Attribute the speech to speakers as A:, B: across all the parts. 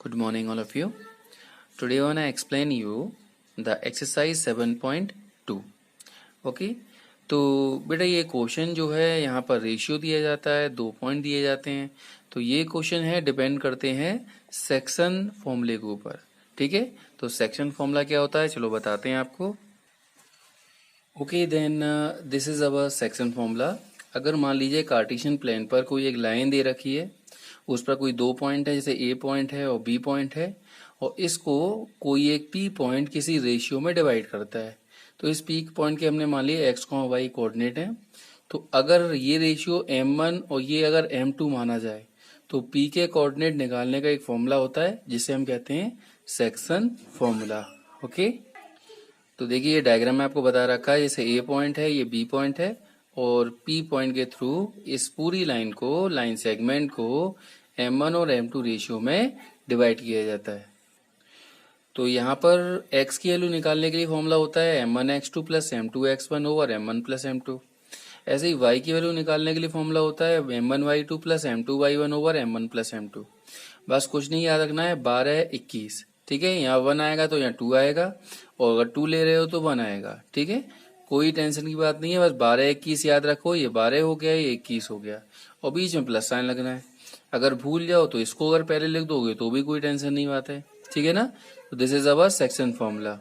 A: Good morning, all of you. Today I wanna explain you the exercise 7.2. Okay तो बेटा ये question जो है यहाँ पर रेशियो दिया जाता है, 2 पॉइंट दिए जाते हैं। तो ये क्वेश्चन है डिपेंड करते हैं सेक्शन फॉर्मूले के ऊपर। ठीक है, तो सेक्शन फॉर्मूला क्या होता है चलो बताते हैं आपको। Okay then this is our section formula. अगर मान लीजिए कार्टेशियन प्लेन पर कोई एक लाइन दे रखी है, उस पर कोई 2 पॉइंट है, जैसे ए पॉइंट है और बी पॉइंट है, और इसको कोई एक पी पॉइंट किसी रेशियो में डिवाइड करता है। तो इस पी पॉइंट के हमने मान लिए एक्स वाई कोऑर्डिनेट है। तो अगर ये रेशियो m1 और ये अगर m2 माना जाए तो p के कोऑर्डिनेट निकालने का एक फॉर्मूला होता है जिसे हम कहते हैं सेक्शन फॉर्मूला। ओके, तो देखिए ये डायग्राम में आपको बता रखा है, जैसे ए पॉइंट है, ये बी पॉइंट है, और पी पॉइंट के थ्रू इस पूरी लाइन को, लाइन सेगमेंट को m1 और m2 रेशियो में डिवाइड किया जाता है। तो यहाँ पर x की वैल्यू निकालने के लिए फॉर्मूला होता है m1x2 plus m2x1 over m1 plus m2। ऐसे ही y की वैल्यू निकालने के लिए फॉर्मूला होता है m1y2 plus m2y1 over m1 plus m2। बस कुछ नहीं याद रखना है, 12 21। ठीक है, यहाँ 1 आएगा तो यहाँ 2 आएगा, और अगर 2 ले रहे हो तो 1 आएगा। ठीक है, कोई टेंशन की बात नहीं है, बस 12 21 याद रखो। ये 12 हो गया, ये 21 हो गया, और बीच में प्लस साइन लगना है। अगर भूल जाओ तो इसको अगर पहले लिख दोगे तो भी कोई टेंशन नहीं बात है। ठीक है ना, तो this is our section formula.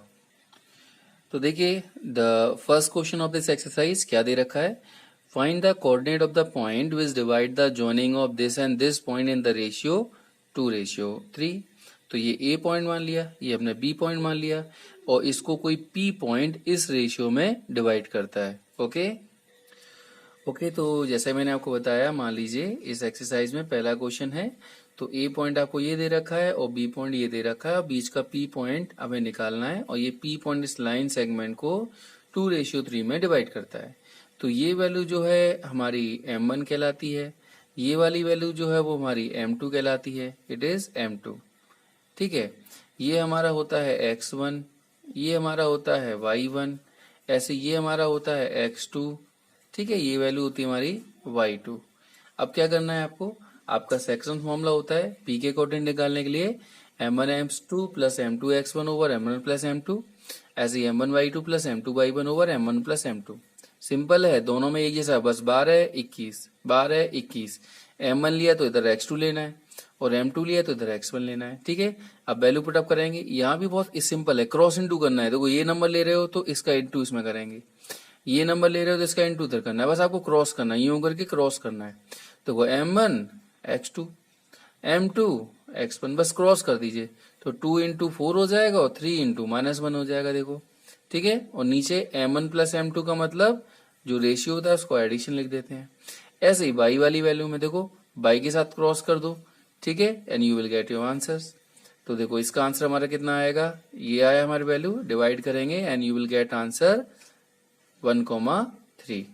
A: तो देखिए the first question of this exercise क्या दे रखा है, find the coordinate of the point which divide the joining of this and this point in the ratio 2:3। तो ये ए पॉइंट मान लिया, ये अपने बी पॉइंट मान लिया, और इसको कोई पी पॉइंट इस रेशियो में डिवाइड करता है। ओके, तो जैसे मैंने आपको बताया, मान लीजिए इस एक्सरसाइज में पहला क्वेश्चन है, तो ए पॉइंट आपको ये दे रखा है और बी पॉइंट ये दे रखा है, और बीच का पी पॉइंट हमें निकालना है, और ये पी पॉइंट इस लाइन सेगमेंट को 2:3 में डिवाइड करता है। तो ये वैल्यू जो है हमारी m1 कहलाती है, ये वाली वैल्यू जो है वो हमारी m2 कहलाती है, इट इज m2। ठीक है, ये हमारा होता है x1, ये हमारा होता है y1, ऐसे ये हमारा होता है x2। ठीक है, ये वैल्यू होती है हमारी y2। अब क्या करना है आपको, आपका सेक्शन फॉर्मूला होता है p के कोऑर्डिनेट निकालने के लिए m1x2 plus m2x1 over m1 plus m2, ऐसे m1y2 plus m2y1 over m1 plus m2। Simple है, दोनों में एक जैसा, बस 12 21 12 21। m1 लिया तो इधर x2 लेना है, और m2 लिया तो इधर x1 लेना है। ठीक है, अब वैल्यू पुटअप करेंगे। यहाँ भी बहुत सिंपल है, क्रॉस इनटू करना है। देखो ये नंबर ले रहे हो तो इसका इनटू इसमें करेंगे, ये नंबर ले रहे हो तो इसका इनटू उधर करना है, बस आपको क्रॉस करना है, यूं करके क्रॉस करना है। तो वो m1 x2 m2 x1, बस क्रॉस कर दीजिए, तो 2 इंटू 4 हो जाएगा और 3 इंटू -1 हो जाएगा। देखो ठीक है, और नीचे m1 प्लस m2 का मतलब जो रेशियो होता है उसको एडिशन लिख देते हैं। ऐसे ही y वाली वैल्यू में देखो y के साथ क्रॉस कर दो। ठीक है, and you will get your answers. तो देखो इसका आंसर हमारा कितना आएगा, ये आया हमारी वैल्यू, डिवाइड करेंगे and you will get answer 1,3।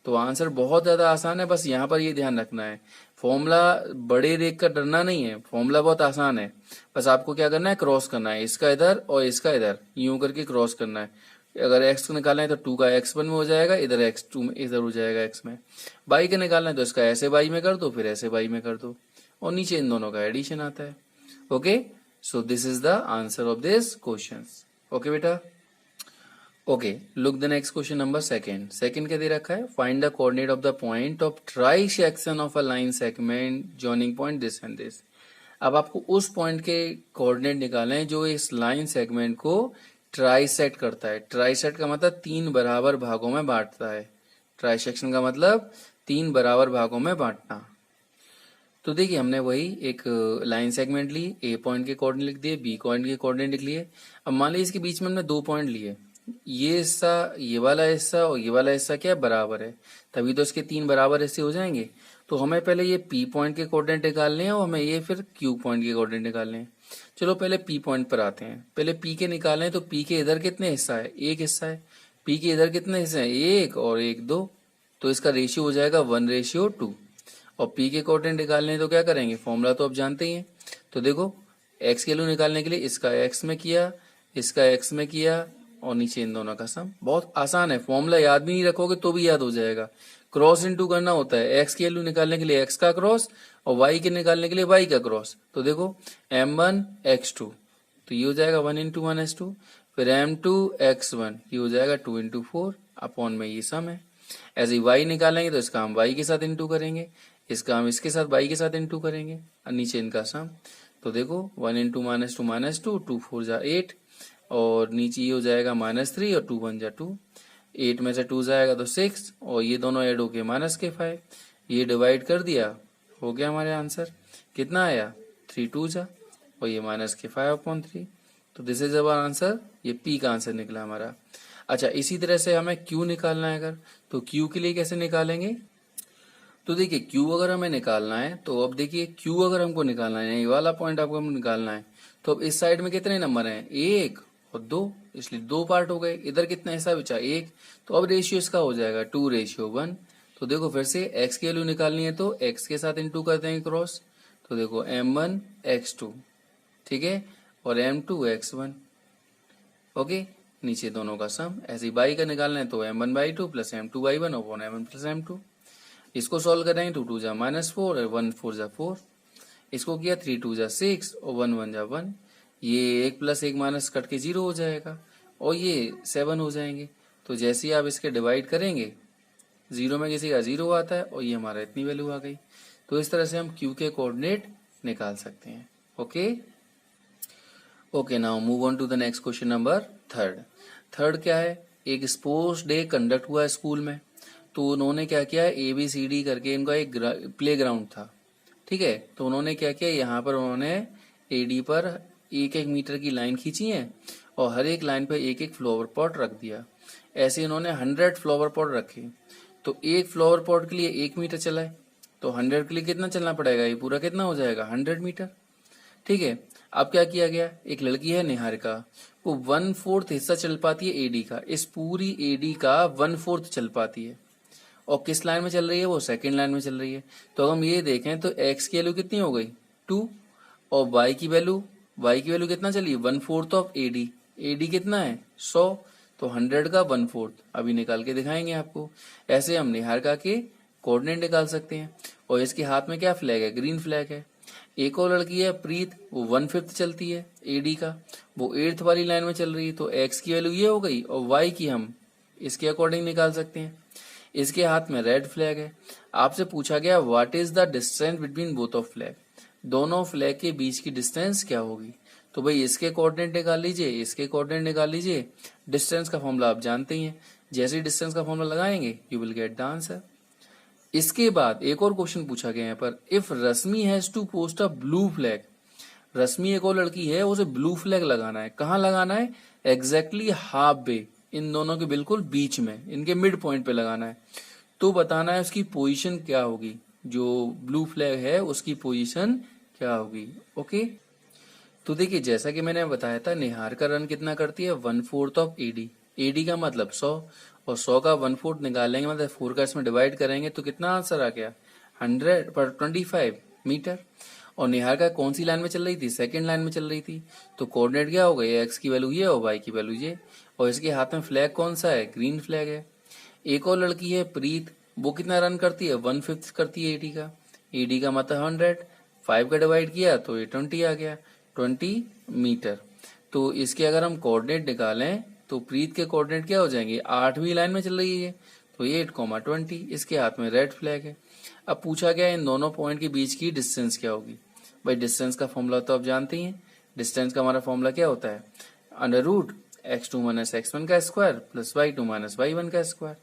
A: तो आंसर बहुत ज्यादा आसान है, बस यहाँ पर ये ध्यान रखना है, फॉर्मूला बड़े देख कर डरना नहीं है, फॉर्मूला बहुत आसान है। बस आपको क्या करना है, क्रॉस करना है, इसका इधर और इसका इधर, यूं करके क्रॉस करना है। अगर x को निकालना है तो 2 का x1 में हो जाएगा, इधर x2 में इधर हो जाएगा x में। y का निकालना है तो इसका ऐसे y में कर दो, फिर ऐसे y में कर दो, और नीचे इन दोनों का एडिशन आता है। Okay, so this is the answer of this question. Okay बेटा, okay, look the next question number second. Second क्या दे रखा है, find the coordinate of the point of trisection of a line segment joining point this and this. अब आपको उस point के coordinate निकालने हैं जो इस लाइन सेगमेंट को ट्राइसेट करता है। ट्राइसेट का मतलब 3 बराबर भागों में बांटता है। ट्राइसेक्शन का मतलब 3 बराबर भागों में बांटना। तो देखिए हमने वही एक लाइन सेगमेंट ली, ए पॉइंट के कोऑर्डिनेट लिख दिए, बी पॉइंट के कोऑर्डिनेट लिख लिए। अब मान लीजिए इसके बीच में हमने 2 पॉइंट लिए, ये हिस्सा, ये वाला हिस्सा और ये वाला हिस्सा क्या बराबर है, तभी तो इसके 3 बराबर हिस्से हो जाएंगे। तो हमें पहले ये पी पॉइंट के कोऑर्डिनेट निकालने हैं और हमें ये फिर क्यू पॉइंट के कोऑर्डिनेट निकालने हैं। चलो पहले पी पॉइंट पर आते हैं। पहले पी के निकालने हैं, तो पी के इधर कितने हिस्सा है, एक हिस्सा है। पी के इधर कितने हिस्से हैं, 1 और 1 2, तो इसका रेशियो हो जाएगा 1:2। और पी के कोऑर्डिनेट निकालने हैं तो क्या करेंगे, फॉर्मूला तो आप जानते ही हैं। तो देखो एक्स के वैल्यू निकालने के लिए इसका एक्स में किया, इसका एक्स में किया, और नीचे इन दोनों का सम। बहुत आसान है, फॉर्मूला याद भी नहीं रखोगे तो भी याद हो जाएगा। क्रॉस इनटू करना होता है, एक्स की वैल्यू निकालने के लिए एक्स का क्रॉस और वाई के निकालने के लिए वाई का क्रॉस। तो देखो m1 x2 तो ये हो जाएगा 1 इंटू 1s2, फिर m2 x1 ये हो जाएगा 2 इंटू 4 अपॉन में ये सम है। ऐसे ही y निकालेंगे तो इसका हम y के साथ इंटू करेंगे, इसका हम इसके साथ y के साथ इंटू करेंगे और नीचे इनका सम। तो देखो 1 इंटू -2 2 4 जा 8 और नीचे ये हो जाएगा -3 और 2 1 जा 2, 8 में से 2 जाएगा तो 6 और ये दोनों ऐड होके -5, ये डिवाइड कर दिया, हो गया हमारे आंसर। कितना आया 3 2 जा और ये -5/3। तो दिस इज अवर आंसर, ये P का आंसर निकला हमारा। अच्छा इसी तरह से हमें Q निकालना है अगर, तो Q के लिए कैसे निकालेंगे? तो देखिए Q अगर हमें निकालना है तो अब देखिए Q अगर हमको निकालना है, ये वाला पॉइंट आपको निकालना है, तो अब इस साइड में कितने नंबर हैं 1 और 2, इसलिए 2 पार्ट हो गए। इधर कितना हिस्सा बचा 1, तो अब रेशियो इसका हो जाएगा 2:1। तो देखो फिर से x की वैल्यू निकालनी है तो x के साथ इंटू कर देंगे क्रॉस, तो देखो m1 x2 ठीक है और m2 x1 ओके, नीचे दोनों का सम। ऐसे ही y का निकालना है तो m1/2 plus m2/1 upon m1 plus m2। इसको सॉल्व करेंगे 2 2 जा -4 और 1 4 जा 4, इसको किया 3 2 जा 6 और 1 1 जा 1, ये 1 प्लस 1 माइनस कट के 0 हो जाएगा और ये 7 हो जाएंगे। तो जैसे ही आप इसके डिवाइड करेंगे 0 में किसी का 0 आता है और ये हमारा इतनी वैल्यू आ गई। तो इस तरह से हम Q के कोऑर्डिनेट निकाल सकते हैं। Okay now move on to the next question number third क्या है, एक स्पोर्ट्स डे कंडक्ट हुआ है स्कूल में, तो उन्होंने क्या किया ABCD करके इनका एक प्ले ग्राउंड था, ठीक है। तो उन्होंने क्या किया, यहाँ पर उन्होंने AD पर 1-1 मीटर की लाइन खींची है और हर एक लाइन पर 1-1 फ्लावर पॉट रख दिया। ऐसे इन्होंने 100 फ्लावर पॉट रखे, तो एक फ्लावर पॉट के लिए 1 मीटर चलाए, तो 100 के लिए कितना चलना पड़ेगा, ये पूरा कितना हो जाएगा 100 मीटर, ठीक है। अब क्या किया गया, एक लड़की है निहारिका, वो 1/4 हिस्सा चल पाती है AD का, इस पूरी AD का 1/4 चल पाती है और किस लाइन में चल रही है, वो सेकंड लाइन में चल रही है। तो हम ये देखें तो x की वैल्यू कितनी हो गई 2 और y की वैल्यू कितना चली 1/4 ऑफ AD कितना है 100, तो 100 का 1/4 अभी निकाल के दिखाएंगे आपको। ऐसे हम निहारिका के कोऑर्डिनेट निकाल सकते हैं और इसके हाथ में क्या फ्लैग है, ग्रीन फ्लैग है। एक और लड़की है प्रीत, वो 1/5 चलती है AD का, वो 8th वाली लाइन में चल रही है, तो x की वैल्यू ये हो गई और y की हम इसके अकॉर्डिंग निकाल सकते हैं। इसके हाथ में रेड फ्लैग है। आपसे पूछा गया what is the distance between both of flag, दोनों फ्लैग के बीच की डिस्टेंस क्या होगी। तो भाई इसके कोऑर्डिनेट निकाल लीजिए, इसके कोऑर्डिनेट निकाल लीजिए। डिस्टेंस का फॉर्मूला आप जानते ही हैं, जैसे ही डिस्टेंस का फॉर्मूला लगाएंगे you will get the answer. इसके बाद एक और क्वेश्चन पूछा गया यहाँ पर, if Rashmi has to post a blue flag, Rashmi एक और लड़की है, उसे ब्लू फ्लैग लगाना है, कहाँ लगाना है, एग्जैक्टली हाफ वे, इन दोनों के बिल्कुल बीच में, इनके मिड पॉइंट पे लगाना है। तो बताना है उसकी पोजीशन क्या होगी, जो ब्लू फ्लैग है उसकी पोजीशन क्या होगी। ओके, तो देखिए जैसा कि मैंने बताया था निहारिका रन कितना करती है 1/4 ऑफ AD का मतलब 100 और 100 का 1/4 निकालेंगे मतलब 4 का इसमें डिवाइड करेंगे तो कितना आंसर आ गया 125 मीटर। और निहारिका कौन सी लाइन में चल रही थी, सेकंड लाइन में चल रही थी, तो कोऑर्डिनेट क्या हो गए, x की वैल्यू ये और y की वैल्यू ये, और इसके हाथ में फ्लैग कौन सा है, ग्रीन फ्लैग है। एक और लड़की है प्रीत, वो कितना रन करती है 1/5 करती है AD का मतलब 100, 5 का डिवाइड किया तो ये 20 आ गया, 20 मीटर। तो इसके अगर हम कोऑर्डिनेट निकालें तो प्रीत के कोऑर्डिनेट क्या हो जाएंगे, 8वीं लाइन में चल रही है तो 8,20, इसके हाथ में रेड फ्लैग है। अब पूछा गया इन दोनों पॉइंट के बीच की डिस्टेंस क्या होगी। भाई डिस्टेंस का फॉर्मूला तो आप जानते ही हैं, डिस्टेंस का हमारा फॉर्मूला क्या होता है, √x2 - x1 का स्क्वायर प्लस y2 - y1 का स्क्वायर।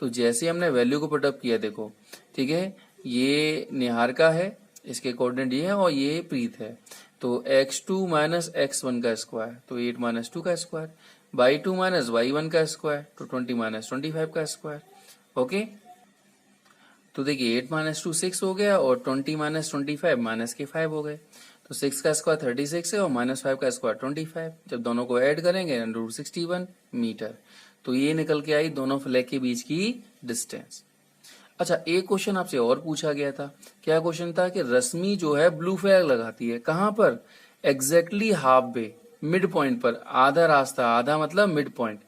A: तो जैसे हमने वैल्यू को पुटअप किया देखो, ठीक है, ये निहारिका है, इसके कोऑर्डिनेट ये है और ये प्रीत है, तो x2 - x1 का स्क्वायर तो 8 - 2 का स्क्वायर, y2 - y1 का स्क्वायर तो 20 - 25 का स्क्वायर। ओके, तो देखिए 8 - 2 6 हो गया और 20 - 25 -5 हो गए, तो 6 का स्क्वायर 36 है और -5 का स्क्वायर 25, जब दोनों को ऐड करेंगे √61 मीटर। तो ये निकल के आई दोनों फ्लैग के बीच की डिस्टेंस। अच्छा एक क्वेश्चन आपसे और पूछा गया था, क्या क्वेश्चन था कि रश्मि जो है ब्लू फ्लैग लगाती है कहाँ पर, exactly half way, mid point पर, आधा रास्ता, आधा मतलब मिड पॉइंट।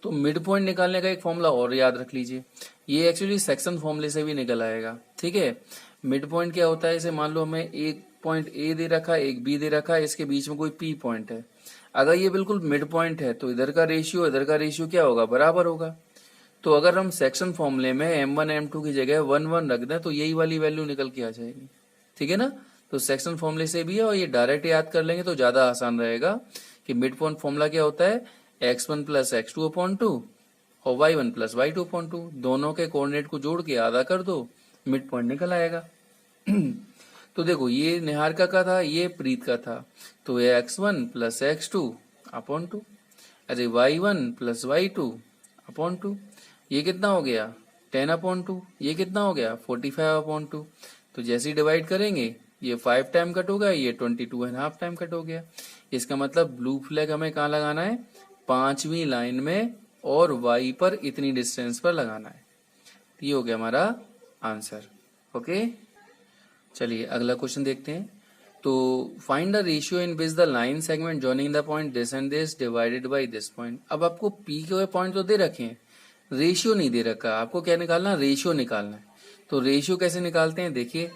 A: तो मिड पॉइंट निकालने का एक फॉर्मूला और याद रख लीजिए, ये एक्चुअली सेक्शन फॉर्मूले से भी निकल आएगा, ठीक है। मिड पॉइंट क्या होता है, इसे मान लो हमें एक पॉइंट ए दे रखा है, एक बी दे रखा है, इसके बीच में कोई पी पॉइंट है। अगर ये बिल्कुल मिड पॉइंट है तो इधर का रेशियो क्या होगा, बराबर होगा। तो अगर हम सेक्शन फॉर्मूले में m1 m2 की जगह 1 1 रख दें तो यही वाली वैल्यू निकल के आ जाएगी, ठीक है ना। तो सेक्शन फॉर्मूले से भी है, और ये डायरेक्ट याद कर लेंगे तो ज्यादा आसान रहेगा कि मिड पॉइंट फॉर्मूला क्या होता है, x1 प्लस x2 अपॉन 2 और y1 प्लस y2 अपॉन 2, दोनों के कोऑर्डिनेट को जोड़ के आधा कर दो, मिड पॉइंट निकल आएगा। तो देखो ये निहारिका का था, ये प्रीत का था, तो ये x1 प्लस x2 अपॉन 2, अरे y1 प्लस y2 अपॉन 2, ये कितना हो गया 10 अपॉन 2, ये कितना हो गया 45 अपॉन 2। तो जैसे ही डिवाइड करेंगे ये 5 टाइम कट हो गया, ये 22.5 टाइम कट हो गया। इसका मतलब ब्लू फ्लैग हमें कहाँ लगाना है, 5वीं लाइन में और y पर इतनी डिस्टेंस पर लगाना है। ये हो गया हमारा आंसर। ओके, चलिए अगला क्वेश्चन देखते हैं। तो find the ratio in which the line segment joining the point this and this divided by this point. अब आपको पी के पॉइंट तो दे रखे हैं, रेशियो नहीं दे रखा, आपको क्या निकालना है, रेशियो निकालना है। तो रेशियो कैसे निकालते हैं देखिए,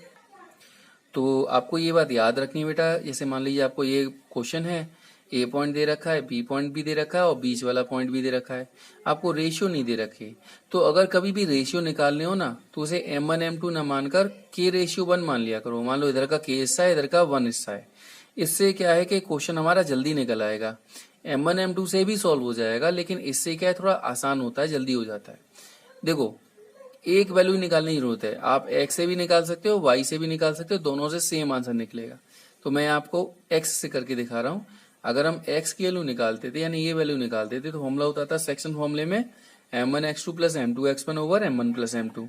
A: तो आपको ये बात याद रखनी है बेटा, जैसे मान लीजिए आपको ये क्वेश्चन है, ए पॉइंट दे रखा है, बी पॉइंट भी दे रखा है और बीच वाला पॉइंट भी दे रखा है, आपको रेशियो नहीं दे रखे। तो अगर कभी भी रेशियो निकालने हो ना तो उसे m1 m2 ना मानकर k रेशियो 1 मान लिया करो। मान लो इधर का k हिस्सा है, इधर का 1 हिस्सा है, इससे क्या है कि क्वेश्चन हमारा जल्दी निकल आएगा। m1 m2 से भी सॉल्व हो जाएगा, लेकिन इससे क्या है थोड़ा आसान होता है, जल्दी हो जाता है। देखो एक वैल्यू निकालने की जरूरत है, आप x से भी निकाल सकते हो, y से भी निकाल सकते हो, दोनों से सेम आंसर निकलेगा। तो मैं आपको x से करके दिखा रहा हूँ। अगर हम x की वैल्यू निकालते थे, यानी ये वैल्यू निकालते थे, तो फॉर्मूला होता था सेक्शन फॉर्मूले में m1 x2 plus m2 x1 over m1 plus m2।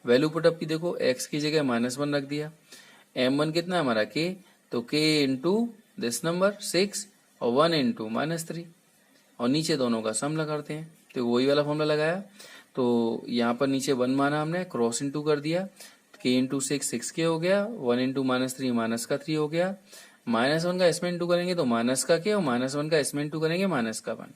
A: Value put up की देखो, x की जगह -1 रख दिया, m1 कितना है हमारा k, तो k इंटू दिस नंबर 6 और 1 इंटू -3, और नीचे दोनों का सम लगाते हैं। तो वही वाला फॉर्मूला लगाया, तो यहाँ पर नीचे 1 माना हमने, क्रॉस इंटू कर दिया, k इंटू 6 के हो गया, 1 इंटू -3 -3 हो गया, -1 का इसमें इंटू करेंगे तो माइनस का k, और -1 का इसमें इंटू करेंगे -1।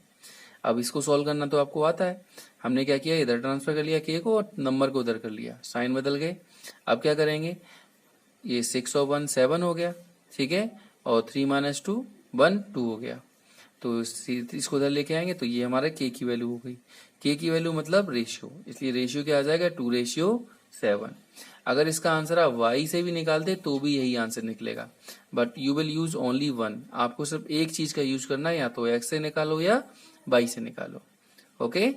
A: अब इसको सॉल्व करना तो आपको आता है, हमने क्या किया, इधर ट्रांसफर कर लिया k को और नंबर को उधर कर लिया, साइन बदल गए। अब क्या करेंगे, ये 6 और 1 7 हो गया, ठीक है, और 3 - 2 1 2 हो गया। तो इसको उधर लेके आएंगे तो ये हमारा k की वैल्यू हो गई। k की वैल्यू मतलब रेशियो, इसलिए रेशियो क्या आ जाएगा 2:7। अगर इसका आंसर आप y से भी निकालते तो भी यही आंसर निकलेगा, but you will use only one. आपको सिर्फ एक चीज का यूज करना है, या तो x से निकालो या y से निकालो। Okay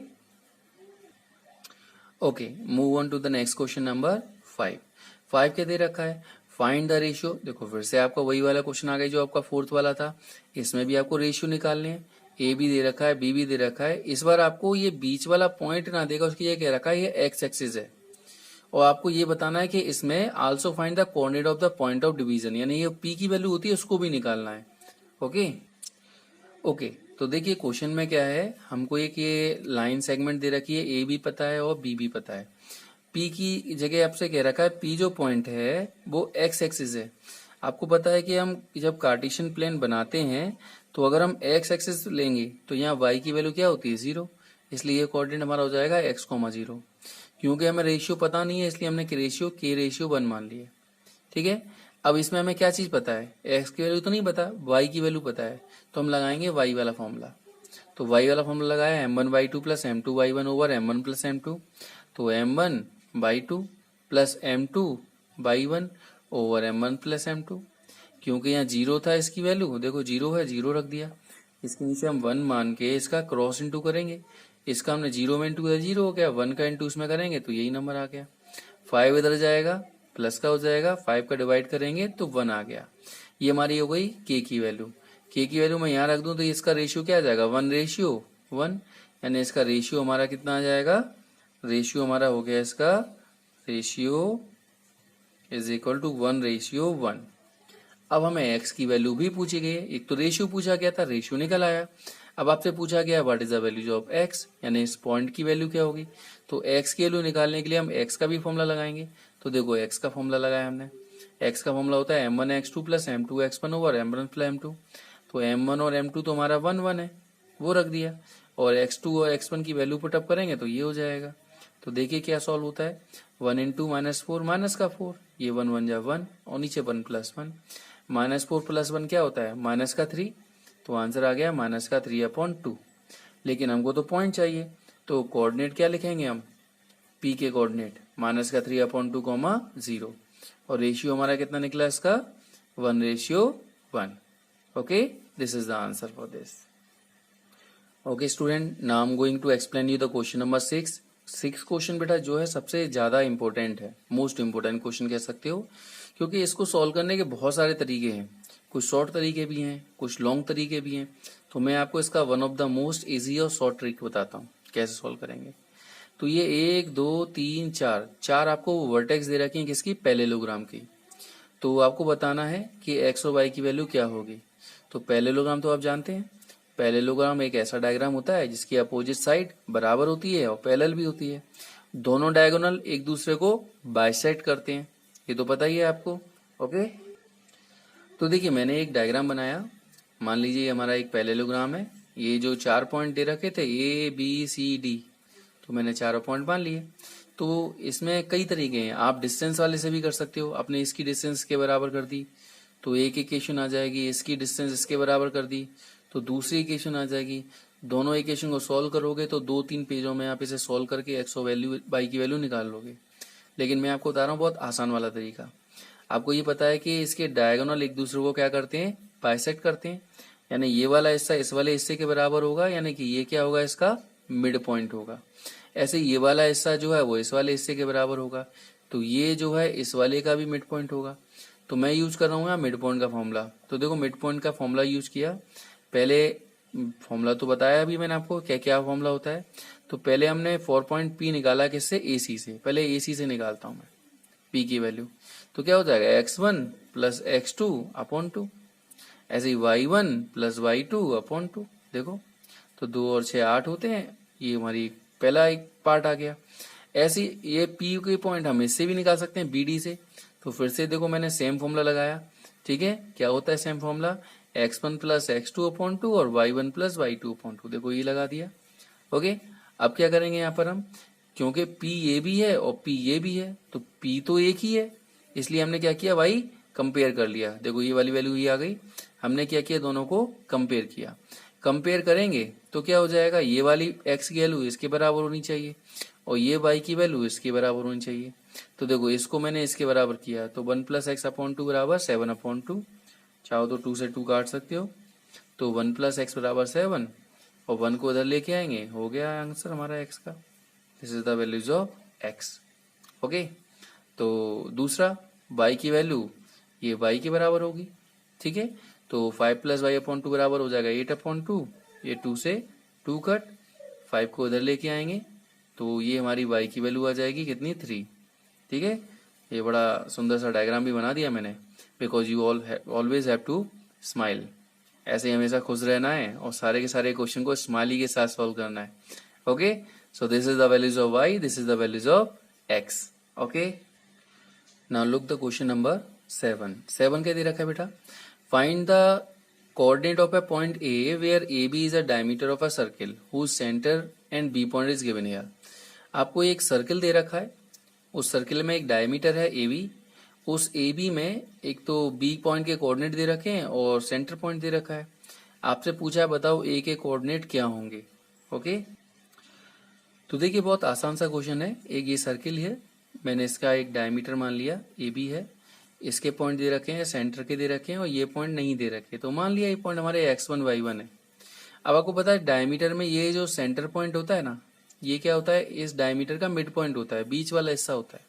A: okay, move on to the next question number 5 क्या दे रखा है, फाइंड द रेशियो। देखो फिर से आपका वही वाला क्वेश्चन आ गया जो आपका 4th वाला था, इसमें भी आपको रेशियो निकालने हैं। ए भी दे रखा है, बी भी दे रखा है, इस बार आपको ये बीच वाला पॉइंट ना देगा, उसकी ये कह रखा है ये एक्स एक्सिस है, और आपको ये बताना है कि इसमें also find the coordinate of the point of division, यानी ये पी की वैल्यू होती है उसको भी निकालना है। ओके ओके, तो देखिए क्वेश्चन में क्या है, हमको एक ये लाइन सेगमेंट दे रखी है, ए भी पता है और बी भी पता है। पी की जगह आपसे कह रखा है, पी जो पॉइंट है वो एक्स एक्सिस है। आपको पता है कि हम जब कार्टेशियन प्लेन बनाते हैं तो अगर हम एक्स एक्सिस लेंगे तो यहाँ वाई की वैल्यू क्या होती है 0, इसलिए ये कोऑर्डिनेट हमारा हो जाएगा x,0। क्योंकि हमें रेशियो पता नहीं है इसलिए हमने रेशियो 1 मान लिया, ठीक है। अब इसमें हमें क्या चीज पता है, एक्स की वैल्यू तो नहीं पता, वाई की वैल्यू पता है, तो हम लगाएंगे वाई वाला फॉर्मूला। तो वाई वाला फॉर्मूला लगाया m1/2 plus m2/1 over m1 plus m2, तो m1/2 plus m2/1 over m1 plus m2। क्योंकि यहाँ 0 था इसकी वैल्यू, देखो 0 है, 0 रख दिया, इसके नीचे हम 1 मान के इसका क्रॉस इंटू करेंगे, इसका हमने 0 में इंटू 0 हो गया, 1 का इंटू इसमें करेंगे तो यही नंबर आ गया। 5 इधर जाएगा, प्लस का हो जाएगा, 5 का डिवाइड करेंगे तो 1 आ गया। ये हमारी हो गई k की वैल्यू। k की वैल्यू मैं यहाँ रख दूं तो इसका रेशियो क्या आ जाएगा 1:1, यानी इसका रेशियो हमारा कितना आ जाएगा, रेशियो हमारा हो गया, इसका रेशियो इज इक्वल टू 1:1। अब हमें x की वैल्यू भी पूछी गई है, एक तो रेशियो पूछा गया था, रेशियो निकल आया। अब आपसे पूछा गया what is the value of x, यानी इस पॉइंट की वैल्यू क्या होगी। तो x की वैल्यू निकालने के लिए हम x का भी फॉर्मूला लगाएंगे। तो देखो x का फॉर्मूला लगाया हमने, x का फॉर्मूला होता है m1 x2 plus m2 x1 over m1 plus m2। तो m1 और m2 तो हमारा 1 1 है, वो रख दिया, और x2 और x1 की वैल्यू पुटअप करेंगे तो ये हो जाएगा। तो देखिए क्या सॉल्व होता है, 1 इंटू -4 माइनस का 4, ये 1 1 जा 1 और नीचे 1 + 1, -4 + 1 क्या होता है माइनस का 3, तो आंसर आ गया माइनस का 3/2। लेकिन हमको तो पॉइंट चाहिए, तो कोऑर्डिनेट क्या लिखेंगे हम, p के कोऑर्डिनेट माइनस का 3/2, 0, और रेशियो हमारा कितना निकला इसका 1:1। Okay, this is the answer for this. Okay student, now I am going to explain you the question number 6। 6 question बेटा जो है सबसे ज्यादा इंपॉर्टेंट है, मोस्ट इंपॉर्टेंट क्वेश्चन कह सकते हो, क्योंकि इसको सॉल्व करने के बहुत सारे तरीके हैं, कुछ शॉर्ट तरीके भी हैं, कुछ लॉन्ग तरीके भी हैं। तो मैं आपको इसका one of the most easy और शॉर्ट ट्रिक बताता हूँ कैसे सॉल्व करेंगे। तो ये 1 2 3 4 आपको वर्टेक्स दे रखी है किसकी, पैरेललोग्राम की। तो आपको बताना है कि एक्स और वाई की वैल्यू क्या होगी। तो पैरेललोग्राम तो आप जानते हैं, पैरेललोग्राम एक ऐसा डायग्राम होता है जिसकी अपोजिट साइड बराबर होती है और पैरेलल भी होती है। दोनों डायगोनल एक दूसरे को बाइसेक्ट करते हैं, ये तो पता ही है आपको। ओके, तो देखिए मैंने एक डायग्राम बनाया, मान लीजिए ये हमारा एक पैरेललोग्राम है। ये जो 4 पॉइंट दे रखे थे ABCD, तो मैंने चारों पॉइंट मान लिए। तो इसमें कई तरीके हैं, आप डिस्टेंस वाले से भी कर सकते हो, आपने इसकी डिस्टेंस के बराबर कर दी तो एक इक्वेशन आ जाएगी, इसकी डिस्टेंस इसके बराबर कर दी तो दूसरी इक्वेशन आ जाएगी। दोनों इक्वेशन को सॉल्व करोगे तो 2-3 पेजों में आप इसे सॉल्व करके एक्स और वाई की वैल्यू निकाल लोगे। लेकिन मैं आपको बता रहा हूँ बहुत आसान वाला तरीका। आपको ये पता है कि इसके डायगोनल एक दूसरे को क्या करते हैं, बाइसेक्ट करते हैं, यानी ये वाला हिस्सा इस वाले हिस्से के बराबर होगा, यानी कि ये क्या होगा, इसका मिड पॉइंट होगा। ऐसे ये वाला हिस्सा जो है वो इस वाले हिस्से के बराबर होगा, तो ये जो है इस वाले का भी मिड पॉइंट होगा। तो मैं यूज कर रहा हूँ यहाँ मिड पॉइंट का फॉर्मूला। तो देखो मिड पॉइंट का फॉर्मूला यूज किया, पहले फॉर्मूला तो बताया अभी मैंने आपको क्या क्या फॉर्मूला होता है। तो पहले हमने 4 पॉइंट P निकाला किससे, AC से। पहले AC से निकालता हूँ मैं P की वैल्यू, तो क्या हो जाएगा x1 + x2/2, ऐसे ही y1 + y2/2। देखो तो 2 और 6 8 होते हैं, ये हमारी पहला एक पार्ट आ गया। ऐसे ये P के पॉइंट हम इससे भी निकाल सकते हैं BD से। तो फिर से देखो मैंने सेम फॉर्मूला लगाया, ठीक है, क्या होता है सेम फॉर्मूला, x1 + x2/2 और y1 + y2/2। देखो ये लगा दिया। ओके, अब क्या करेंगे यहाँ पर हम, क्योंकि P ये भी है और P ये भी है, तो P तो एक ही है, इसलिए हमने क्या किया, y कंपेयर कर लिया। देखो ये वाली वैल्यू ये आ गई, हमने क्या किया, दोनों को कंपेयर किया। कंपेयर करेंगे तो क्या हो जाएगा, ये वाली x की वैल्यू इसके बराबर होनी चाहिए और ये y की वैल्यू इसके बराबर होनी चाहिए। तो देखो इसको मैंने इसके बराबर किया, तो 1 + x/2 बराबर 7/2। चाहो तो 2 से 2 काट सकते हो, तो 1 + x बराबर 7 और 1 को उधर लेके आएंगे, हो गया आंसर हमारा x का। This is the values of x। Okay, तो दूसरा y की वैल्यू ये y के बराबर होगी, ठीक है। तो 5 + y/2 बराबर हो जाएगा 8/2, ये 2 से 2 कट, 5 को उधर लेके आएंगे तो ये हमारी y की वैल्यू आ जाएगी कितनी, 3, ठीक है। ये बड़ा सुंदर सा डायग्राम भी बना दिया मैंने, because you always have to smile. ऐसे ही हमेशा खुश रहना है और सारे के सारे क्वेश्चन को स्माइली के साथ सॉल्व करना है। Okay, so this is the values of y, this is the values of x। Okay, now look the question number 7 क्या दे रखा है बेटा, find the coordinate of a point A where AB is a diameter of a circle whose center and B point is given here। आपको एक circle दे रखा है, उस सर्कल में एक डायमीटर है AB, उस AB में एक तो B पॉइंट के कोऑर्डिनेट दे रखे हैं और सेंटर पॉइंट दे रखा है। आपसे पूछा है बताओ A के कोऑर्डिनेट क्या होंगे। ओके, तो देखिए बहुत आसान सा क्वेश्चन है। एक ये सर्कल है, मैंने इसका एक डायमीटर मान लिया AB है, इसके पॉइंट दे रखे हैं, सेंटर के दे रखे हैं और ये पॉइंट नहीं दे रखे, तो मान लिया ये पॉइंट हमारे x1 y1 है। अब आपको पता है डायमीटर में ये जो सेंटर पॉइंट होता है ना, ये क्या होता है, इस डायमीटर का मिड पॉइंट होता है, बीच वाला हिस्सा होता है।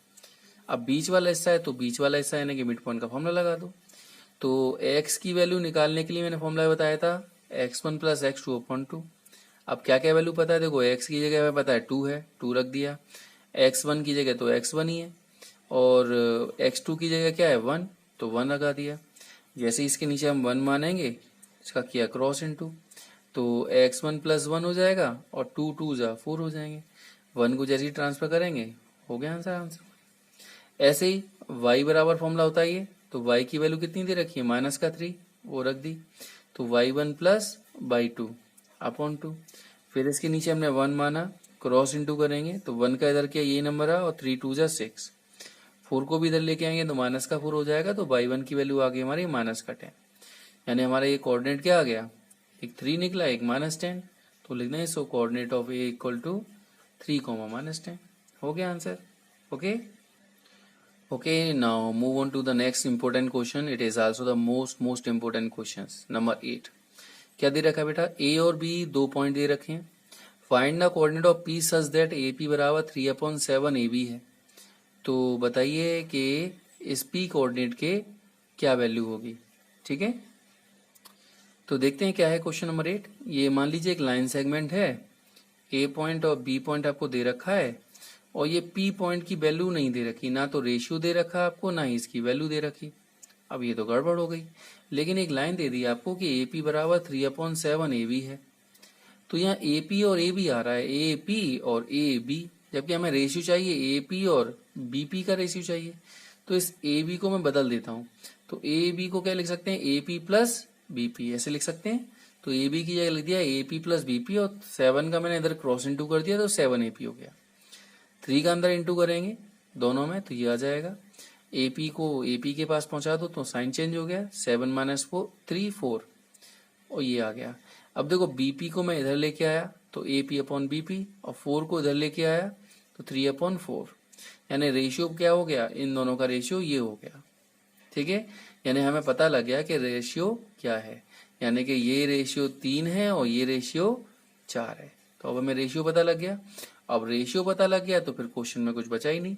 A: अब बीच वाला हिस्सा है तो बीच वाला हिस्सा यानी कि मिड पॉइंट का फॉर्मूला लगा दो। तो x की वैल्यू निकालने के लिए मैंने फॉर्मूला बताया था x1 + x2/2। अब क्या क्या वैल्यू पता है, देखो x की जगह में पता है 2 है, 2 रख दिया, x1 की जगह तो x1 ही है और x2 की जगह क्या है 1, तो 1 लगा दिया। जैसे इसके नीचे हम 1 मानेंगे, इसका किया क्रॉस इनटू, तो x1 + 1 हो जाएगा और 2 2 जा 4 हो जाएंगे। 1 को जैसे ही ट्रांसफर करेंगे हो गया आंसर। ऐसे ही y बराबर फॉर्मूला होता है ये, तो y की वैल्यू कितनी दे रखी है, -3, वो रख दी, तो y1 + y2/2। फिर इसके नीचे हमने 1 माना, क्रॉस इंटू करेंगे तो 1 का इधर क्या ये नंबर आ और 3 2 जा 6। 4 को भी इधर लेके आएंगे तो माइनस का 4 हो जाएगा, तो बाई 1 की वैल्यू आ गई हमारी माइनस का 10। यानी हमारा ये कोऑर्डिनेट क्या आ गया, एक 3 निकला एक -10। तो लिखना है so coordinate of A equal to 3, -10। हो गया answer. Okay okay, now move on to the next important question. It is also the most important question. Number 8 क्या दे रखा है बेटा, ए और बी 2 पॉइंट दे रखे हैं। Find the coordinate of P such that A P बराबर 3/7 ए बी है। तो बताइए कि इस पी कोऑर्डिनेट के क्या वैल्यू होगी। ठीक है, तो देखते हैं क्या है क्वेश्चन नंबर 8। ये मान लीजिए एक लाइन सेगमेंट है, ए पॉइंट और बी पॉइंट आपको दे रखा है, और ये पी पॉइंट की वैल्यू नहीं दे रखी, ना तो रेशियो दे रखा आपको, ना ही इसकी वैल्यू दे रखी। अब ये तो गड़बड़ हो गई। लेकिन एक लाइन दे दी आपको कि ए पी बराबर 3/7 ए बी है। तो यहाँ ए पी और ए बी आ रहा है, ए पी और ए बी, जबकि हमें रेशियो चाहिए ए पी और बी पी का रेशियो चाहिए। तो इस ए बी को मैं बदल देता हूँ। तो ए बी को क्या लिख सकते हैं, A P plus B P, ऐसे लिख सकते हैं। तो ए बी की जगह लिख दिया A P plus B P, और 7 का मैंने इधर क्रॉस इंटू कर दिया तो 7 ए पी हो गया। 3 का अंदर इंटू करेंगे दोनों में तो ये आ जाएगा। ए पी को ए पी के पास पहुंचा दो तो साइन चेंज हो गया, 7 - 4 3 4, और ये आ गया। अब देखो बीपी को मैं इधर लेके आया तो A P upon B P, और 4 को इधर लेके आया तो 3/4। यानी रेशियो क्या हो गया, इन दोनों का रेशियो ये हो गया। ठीक है, यानी हमें पता लग गया कि रेशियो क्या है, यानी कि ये रेशियो 3 है और ये रेशियो 4 है। तो अब हमें रेशियो पता लग गया। अब रेशियो पता लग गया तो फिर क्वेश्चन में कुछ बचा ही नहीं।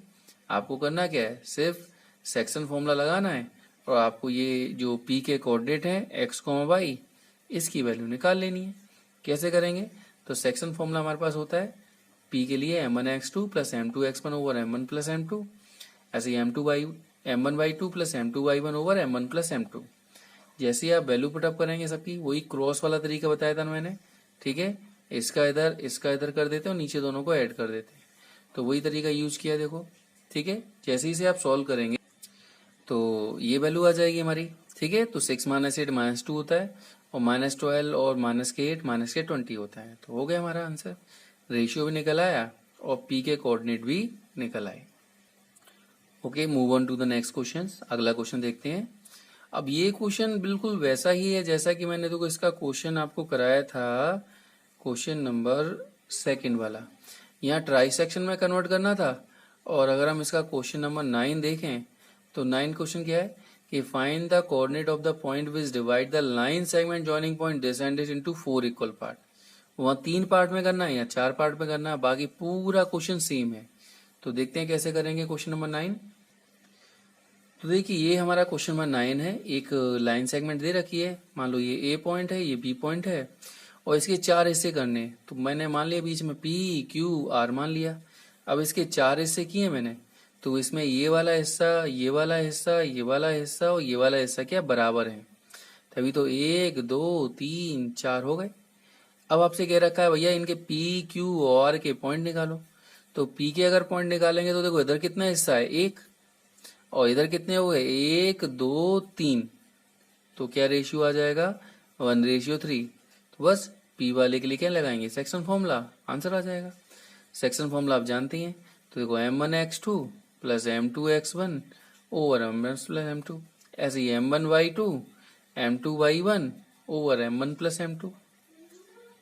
A: आपको करना क्या है, सिर्फ सेक्शन फॉर्मूला लगाना है, और आपको ये जो पी के कोऑर्डिनेट है x, y, इसकी वैल्यू निकाल लेनी है। कैसे करेंगे, तो सेक्शन फॉर्मूला हमारे पास होता है p के लिए m1x2 plus m2x1 over m1 plus m2, ऐसे m1y2 plus m2y1 over m1 plus m2। जैसे ही आप वैल्यू पुटअप करेंगे सबकी, वही क्रॉस वाला तरीका बताया था मैंने। ठीक है, इसका इधर कर देते हैं और नीचे दोनों को ऐड कर देते हैं। तो वही तरीका यूज किया देखो। ठीक है, जैसे ही से आप सॉल्व करेंगे तो ये वैल्यू आ जाएगी हमारी। ठीक है, तो 6 - 8 -2 होता है, और -12 और -8 -20 होता है। तो हो गया हमारा आंसर। रेशियो भी निकल आया और पी के कोऑर्डिनेट भी निकल आए। Okay, move on to the next question. अगला क्वेश्चन देखते हैं। अब ये क्वेश्चन बिल्कुल वैसा ही है जैसा कि मैंने तो इसका क्वेश्चन आपको कराया था, क्वेश्चन नंबर 2 वाला। यहाँ ट्राई सेक्शन में कन्वर्ट करना था। और अगर हम इसका क्वेश्चन नंबर 9 देखें तो 9 क्वेश्चन क्या है कि find the coordinate of the point which divide the line segment joining point this and this into 4 equal part. वहाँ 3 पार्ट में करना है या 4 पार्ट में करना है, बाकी पूरा क्वेश्चन सेम है। तो देखते हैं कैसे करेंगे क्वेश्चन नंबर 9। तो देखिए ये हमारा क्वेश्चन नंबर 9 है। एक लाइन सेगमेंट दे रखी है, मान लो ये ए पॉइंट है, ये बी पॉइंट है, और इसके 4 हिस्से करने। तो मैंने मान लिया बीच में पी क्यू आर मान लिया। अब इसके 4 हिस्से किए मैंने, तो इसमें ये वाला हिस्सा, ये वाला हिस्सा, ये वाला हिस्सा और ये वाला हिस्सा क्या बराबर है, तभी तो 1 2 3 4 हो गए। अब आपसे कह रखा है भैया इनके पी क्यू और के पॉइंट निकालो। तो पी के अगर पॉइंट निकालेंगे तो देखो इधर कितना हिस्सा है 1, और इधर कितने हो गए 1 2 3, तो क्या रेशियो आ जाएगा 1:3। तो बस पी वाले के लिए क्या लगाएंगे, सेक्शन फॉर्मूला, आंसर आ जाएगा। सेक्शन फॉर्मूला आप जानते हैं। तो देखो m1x2 plus m2x1 over m1 plus m2, ऐसे ही m1y2 m2y1 over m1 plus m2।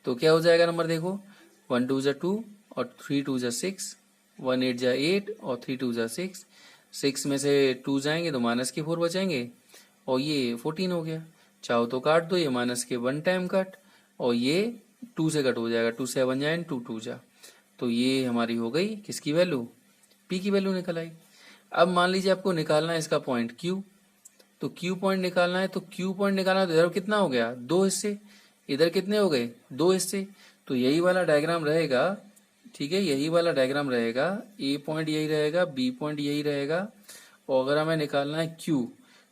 A: तो क्या हो जाएगा नंबर देखो, 1 2 जा 2 और 3 2 जा 6, 1 8 जा 8 और 3 2 जा 6। 6 में से 2 जाएंगे तो माइनस के 4 बचेंगे, और ये 14 हो गया। चाहो तो काट दो, ये माइनस के 1 टाइम कट, और ये 2 से कट हो जाएगा, 2 7 जा 2 2 जा। तो ये हमारी हो गई किसकी वैल्यू, पी की वैल्यू निकल आई। अब मान लीजिए आपको निकालना है इसका पॉइंट क्यू। तो क्यू पॉइंट निकालना है, तो क्यू पॉइंट निकालना है तो इधर कितना हो गया 2 हिस्से, इधर कितने हो गए 2 हिस्से। तो यही वाला डायग्राम रहेगा। ठीक है, यही वाला डायग्राम रहेगा, ए पॉइंट यही रहेगा, बी पॉइंट यही रहेगा, और अगर हमें निकालना है क्यू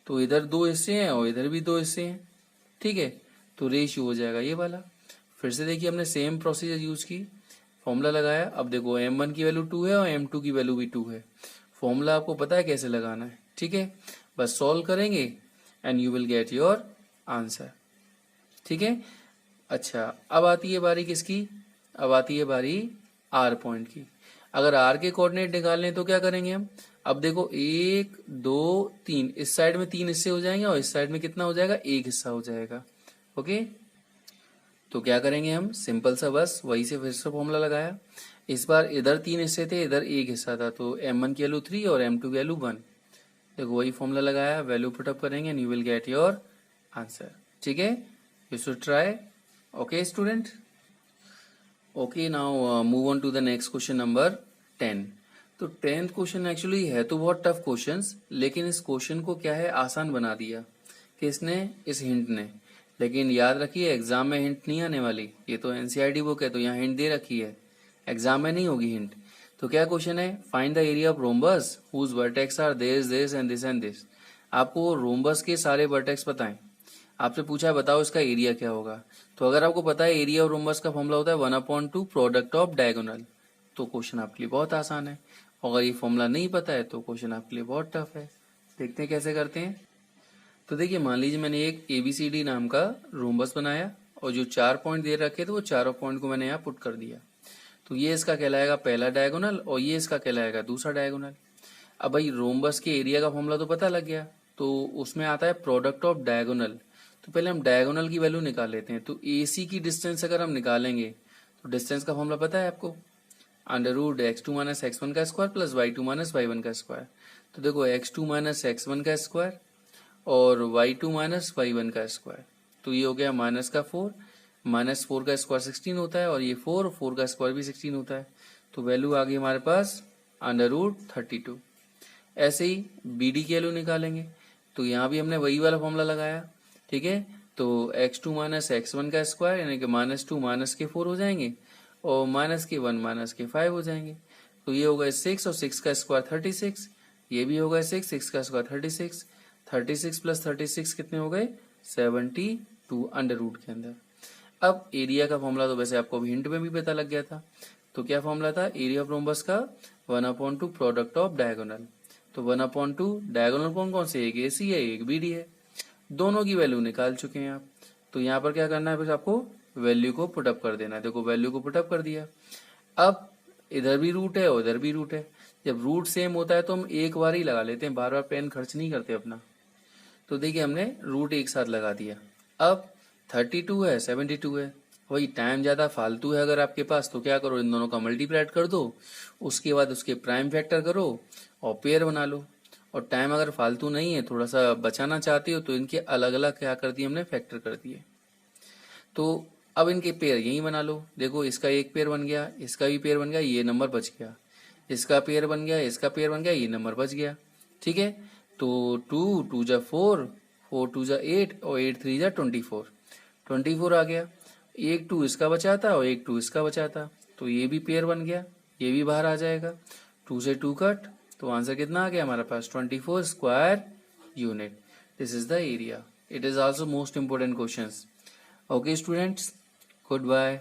A: तो इधर 2 हिस्से हैं और इधर भी 2 हिस्से हैं। ठीक है, तो रेशियो हो जाएगा ये वाला। फिर से देखिए हमने सेम प्रोसीजर यूज की, फॉर्मूला लगाया। अब देखो m1 की वैल्यू 2 है और m2 की वैल्यू भी 2 है। फॉर्मूला आपको पता है कैसे लगाना है। ठीक है, बस सॉल्व करेंगे and you will get your answer. ठीक है, अच्छा अब आती है बारी किसकी, अब आती है बारी आर पॉइंट की। अगर आर के कोऑर्डिनेट निकालने तो क्या करेंगे हम, अब देखो 1 2 3, इस साइड में 3 हिस्से हो जाएंगे और इस साइड में कितना हो जाएगा, 1 हिस्सा हो जाएगा। ओके, तो क्या करेंगे हम, सिंपल सा बस वही से फिर से फॉर्मूला लगाया। इस बार इधर 3 हिस्से थे, इधर 1 हिस्सा था, तो m1 की वैल्यू 3 और m2 की वैल्यू 1। देखो वही फॉर्मूला लगाया, वैल्यू पुटअप करेंगे and you will get your answer. ठीक है, you should try. Okay student, okay now move on to the next question number 10। तो 10th क्वेश्चन एक्चुअली है तो बहुत टफ क्वेश्चंस, लेकिन इस क्वेश्चन को क्या है आसान बना दिया किसने, इस हिंट ने। लेकिन याद रखिए एग्जाम में हिंट नहीं आने वाली, ये तो एनसीईआरटी बुक है तो यहाँ हिंट दे रखी है, एग्जाम में नहीं होगी हिंट। तो क्या क्वेश्चन है, find the area of rhombus whose vertex are this and this and this. आपको रोम्बस के सारे वर्टेक्स बताएं, आपसे पूछा है बताओ इसका एरिया क्या होगा। तो अगर आपको पता है एरिया ऑफ रोम्बस का फॉर्मूला होता है 1/2 प्रोडक्ट ऑफ डायगोनल, तो क्वेश्चन आपके लिए बहुत आसान है। अगर ये फॉर्मूला नहीं पता है तो क्वेश्चन आपके लिए बहुत टफ है। देखते हैं कैसे करते हैं। तो देखिए मान लीजिए मैंने एक ABCD नाम का रोम्बस बनाया और जो 4 पॉइंट दे रखे थे वो चारों पॉइंट को मैंने यहाँ पुट कर दिया। तो ये इसका कहलाएगा पहला डायगोनल और ये इसका कहलाएगा दूसरा डायगोनल। अब भाई रोम्बस के एरिया का फॉर्मूला तो पता लग गया, तो उसमें आता है प्रोडक्ट ऑफ डायगोनल। तो पहले हम डायगोनल की वैल्यू निकाल लेते हैं। तो AC की डिस्टेंस अगर हम निकालेंगे तो डिस्टेंस का फॉर्मूला पता है आपको, √x2 - x1 का स्क्वायर प्लस y2 - y1 का स्क्वायर। तो देखो x2 - x1 का स्क्वायर और y2 - y1 का स्क्वायर, तो ये हो गया -4, -4 का स्क्वायर 16 होता है और ये 4 का स्क्वायर भी 16 होता है। तो वैल्यू आ गई हमारे पास √32। ऐसे ही BD की वैल्यू निकालेंगे, तो यहाँ भी हमने वही वाला फॉर्मूला लगाया। ठीक है, तो x2 - x1 का स्क्वायर यानी कि -2 - 4 हो जाएंगे और -1 - 5 हो जाएंगे। तो ये होगा 6 और 6 का स्क्वायर 36, ये भी होगा 6 का स्क्वायर 36, 36 + 36 कितने हो गए 72 अंडर रूट के अंदर। अब एरिया का फॉर्मूला तो वैसे आपको हिंट में भी पता लग गया था। तो क्या फॉर्मूला था एरिया ऑफ रोम्बस का, 1/2 प्रोडक्ट ऑफ डायगोनल। तो 1/2 डायगोनल कौन कौन से, एक AC है एक BD है, दोनों की वैल्यू निकाल चुके हैं आप। तो यहाँ पर क्या करना है, बस आपको वैल्यू को पुटअप कर देना है। देखो वैल्यू को पुटअप कर दिया। अब इधर भी रूट है और इधर भी रूट है, जब रूट सेम होता है तो हम एक बार ही लगा लेते हैं, बार बार पेन खर्च नहीं करते अपना। तो देखिए हमने रूट एक साथ लगा दिया। अब 32 है 72 है, वही टाइम ज्यादा फालतू है अगर आपके पास तो क्या करो, इन दोनों का मल्टीप्लाइड कर दो, उसके बाद उसके प्राइम फैक्टर करो और पेयर बना लो। और टाइम अगर फालतू नहीं है, थोड़ा सा बचाना चाहते हो, तो इनके अलग अलग क्या कर दिए हमने, फैक्टर कर दिए। तो अब इनके पेयर यही बना लो। देखो इसका एक पेयर बन गया, इसका भी पेयर बन गया, ये नंबर बच गया, इसका पेयर बन गया, इसका पेयर बन गया, ये नंबर बच गया। ठीक है, तो 2 2 जा 4, 4 2 जा 8 और 8 3 जा 24, 24 आ गया। एक 2 इसका बचा था और एक 2 इसका बचा था, तो ये भी पेयर बन गया, ये भी बाहर आ जाएगा। 2 से 2 कट, तो आंसर कितना आ गया हमारे पास 24 square unit. This is the area. It is also most important question. Okay students, good bye.